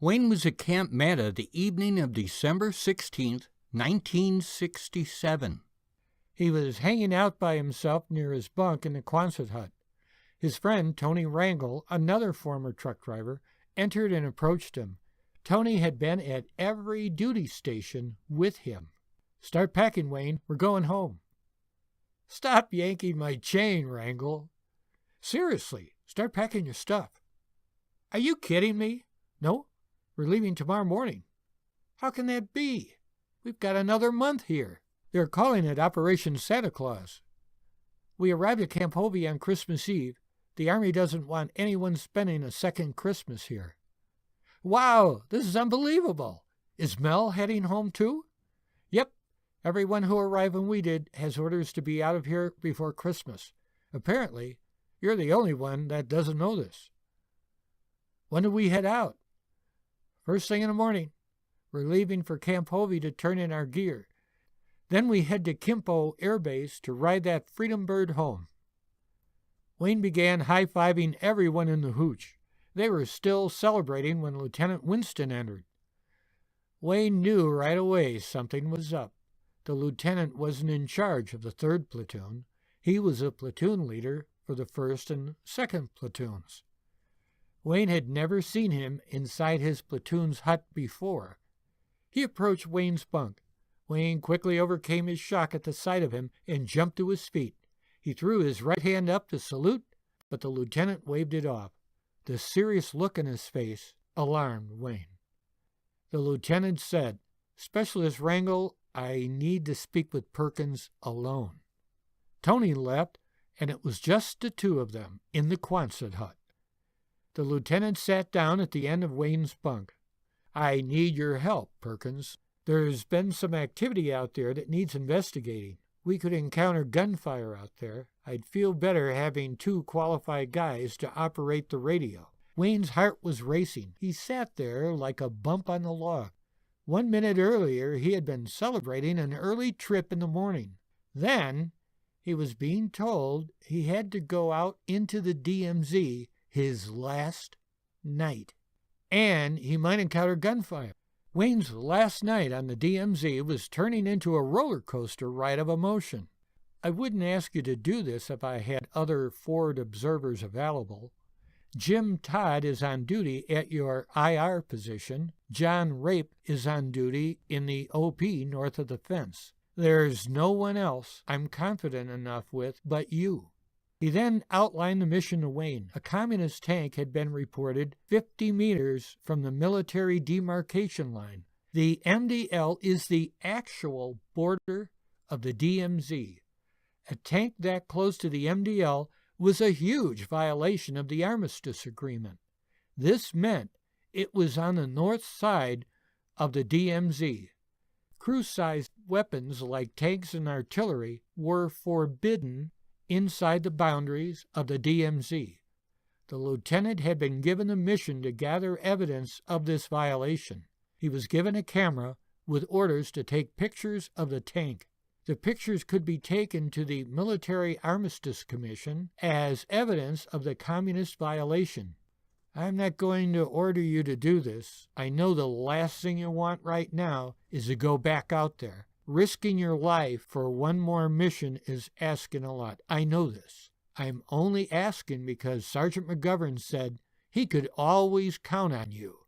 Wayne was at Camp Meta the evening of December 16th, 1967. He was hanging out by himself near his bunk in the Quonset hut. His friend, Tony Rangel, another former truck driver, entered and approached him. Tony had been at every duty station with him. "Start packing, Wayne. We're going home." "Stop yanking my chain, Rangel." "Seriously, start packing your stuff." "Are you kidding me?" "No, we're leaving tomorrow morning." "How can that be? We've got another month here." "They're calling it Operation Santa Claus. We arrived at Camp Hovey on Christmas Eve. The Army doesn't want anyone spending a second Christmas here." "Wow, this is unbelievable. Is Mel heading home too?" "Yep. Everyone who arrived when we did has orders to be out of here before Christmas. Apparently, you're the only one that doesn't know this." "When do we head out?" "First thing in the morning. We're leaving for Camp Hovey to turn in our gear. Then we head to Kimpo Air Base to ride that Freedom Bird home." Wayne began high-fiving everyone in the hooch. They were still celebrating when Lieutenant Winston entered. Wayne knew right away something was up. The lieutenant wasn't in charge of the 3rd Platoon. He was a platoon leader for the 1st and 2nd Platoons. Wayne had never seen him inside his platoon's hut before. He approached Wayne's bunk. Wayne quickly overcame his shock at the sight of him and jumped to his feet. He threw his right hand up to salute, but the lieutenant waved it off. The serious look in his face alarmed Wayne. The lieutenant said, "Specialist Rangel, I need to speak with Perkins alone." Tony left, and it was just the two of them in the Quonset hut. The lieutenant sat down at the end of Wayne's bunk. "I need your help, Perkins. There's been some activity out there that needs investigating. We could encounter gunfire out there. I'd feel better having 2 qualified guys to operate the radio." Wayne's heart was racing. He sat there like a bump on the log. 1 minute earlier, he had been celebrating an early trip in the morning. Then, he was being told he had to go out into the DMZ his last night. And he might encounter gunfire. Wayne's last night on the DMZ was turning into a roller coaster ride of emotion. "I wouldn't ask you to do this if I had other forward observers available. Jim Todd is on duty at your IR position. John Rape is on duty in the OP north of the fence. There's no one else I'm confident enough with but you." He then outlined the mission to Wayne. A communist tank had been reported 50 meters from the military demarcation line. The MDL is the actual border of the DMZ. A tank that close to the MDL was a huge violation of the armistice agreement. This meant it was on the north side of the DMZ. Cruise-sized weapons like tanks and artillery were forbidden inside the boundaries of the DMZ. The lieutenant had been given a mission to gather evidence of this violation. He was given a camera with orders to take pictures of the tank. The pictures could be taken to the Military Armistice Commission as evidence of the communist violation. "I'm not going to order you to do this. I know the last thing you want right now is to go back out there. Risking your life for one more mission is asking a lot. I know this. I'm only asking because Sergeant McGovern said he could always count on you."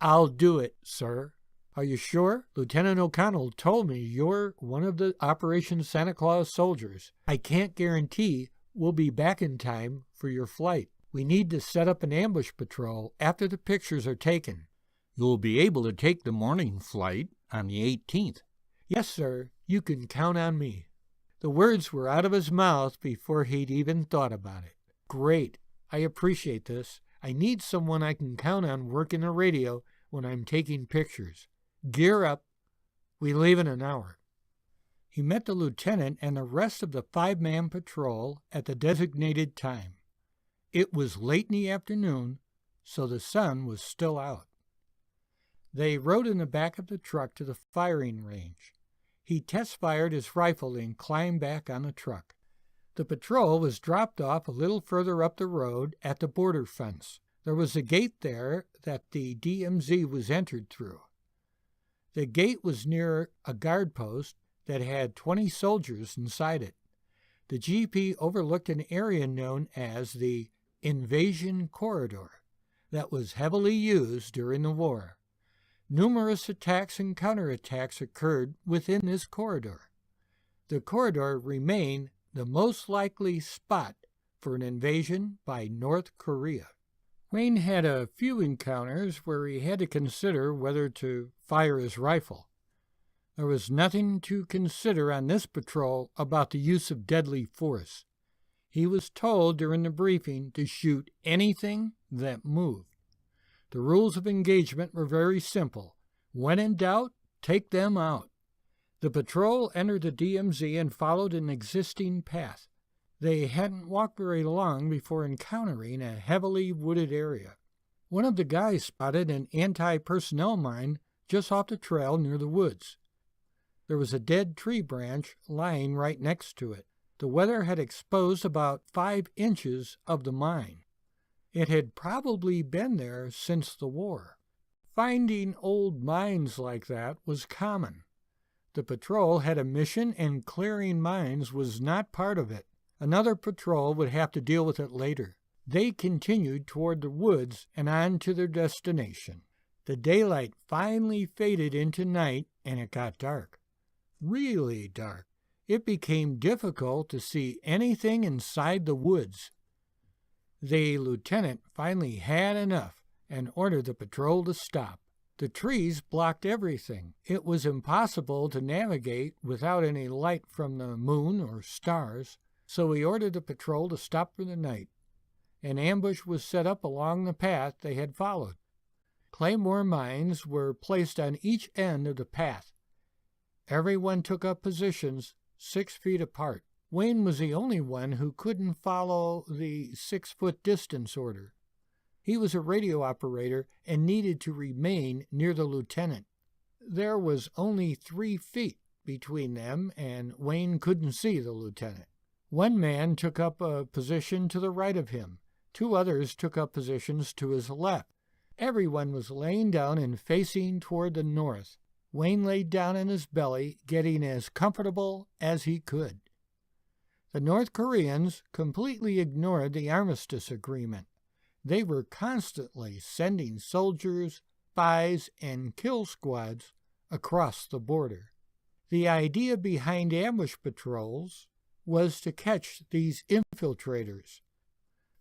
"I'll do it, sir." "Are you sure? Lieutenant O'Connell told me you're one of the Operation Santa Claus soldiers. I can't guarantee we'll be back in time for your flight. We need to set up an ambush patrol after the pictures are taken." "You'll be able to take the morning flight on the 18th. "Yes, sir. You can count on me." The words were out of his mouth before he'd even thought about it. "Great. I appreciate this. I need someone I can count on working the radio when I'm taking pictures. Gear up. We leave in an hour." He met the lieutenant and the rest of the 5-man patrol at the designated time. It was late in the afternoon, so the sun was still out. They rode in the back of the truck to the firing range. He test-fired his rifle and climbed back on the truck. The patrol was dropped off a little further up the road at the border fence. There was a gate there that the DMZ was entered through. The gate was near a guard post that had 20 soldiers inside it. The GP overlooked an area known as the Invasion Corridor that was heavily used during the war. Numerous attacks and counterattacks occurred within this corridor. The corridor remained the most likely spot for an invasion by North Korea. Wayne had a few encounters where he had to consider whether to fire his rifle. There was nothing to consider on this patrol about the use of deadly force. He was told during the briefing to shoot anything that moved. The rules of engagement were very simple. When in doubt, take them out. The patrol entered the DMZ and followed an existing path. They hadn't walked very long before encountering a heavily wooded area. One of the guys spotted an anti-personnel mine just off the trail near the woods. There was a dead tree branch lying right next to it. The weather had exposed about 5 inches of the mine. It had probably been there since the war. Finding old mines like that was common. The patrol had a mission, and clearing mines was not part of it. Another patrol would have to deal with it later. They continued toward the woods and on to their destination. The daylight finally faded into night, and it got dark. Really dark. It became difficult to see anything inside the woods. The lieutenant finally had enough and ordered the patrol to stop. The trees blocked everything. It was impossible to navigate without any light from the moon or stars, so he ordered the patrol to stop for the night. An ambush was set up along the path they had followed. Claymore mines were placed on each end of the path. Everyone took up positions 6 feet apart. Wayne was the only one who couldn't follow the 6-foot distance order. He was a radio operator and needed to remain near the lieutenant. There was only 3 feet between them, and Wayne couldn't see the lieutenant. One man took up a position to the right of him. 2 others took up positions to his left. Everyone was laying down and facing toward the north. Wayne laid down on his belly, getting as comfortable as he could. The North Koreans completely ignored the armistice agreement. They were constantly sending soldiers, spies, and kill squads across the border. The idea behind ambush patrols was to catch these infiltrators.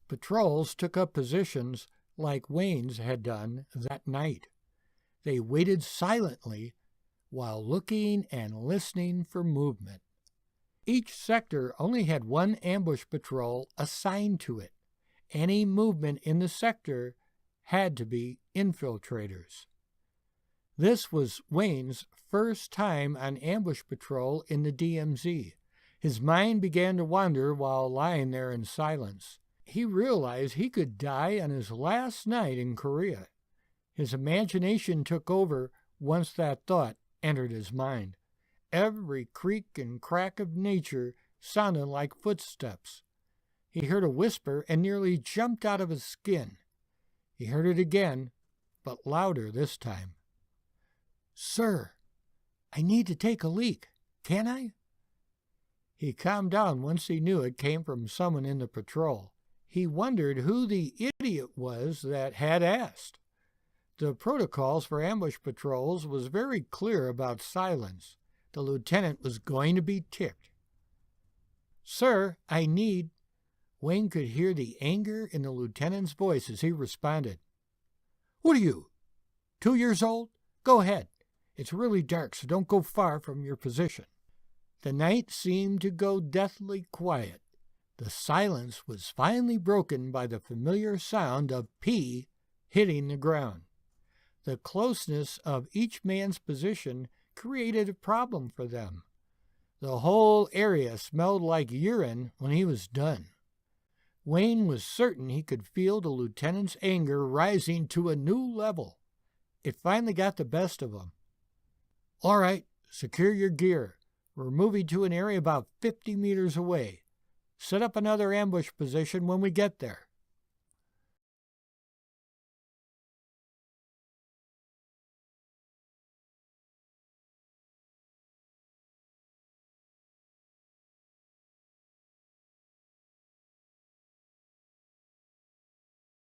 Patrols took up positions like Wayne's had done that night. They waited silently while looking and listening for movement. Each sector only had 1 ambush patrol assigned to it. Any movement in the sector had to be infiltrators. This was Wayne's first time on ambush patrol in the DMZ. His mind began to wander while lying there in silence. He realized he could die on his last night in Korea. His imagination took over once that thought entered his mind. Every creak and crack of nature sounded like footsteps. He heard a whisper and nearly jumped out of his skin. He heard it again, but louder this time. "Sir, I need to take a leak. Can I?" He calmed down once he knew it came from someone in the patrol. He wondered who the idiot was that had asked. The protocols for ambush patrols was very clear about silence. The lieutenant was going to be ticked. "Sir, I need—" Wayne could hear the anger in the lieutenant's voice as he responded. "What are you, 2 years old? Go ahead. It's really dark, so don't go far from your position." The night seemed to go deathly quiet. The silence was finally broken by the familiar sound of pea hitting the ground. The closeness of each man's position created a problem for them. The whole area smelled like urine when he was done. Wayne was certain he could feel the lieutenant's anger rising to a new level. It finally got the best of him. "All right, secure your gear. We're moving to an area about 50 meters away. Set up another ambush position when we get there."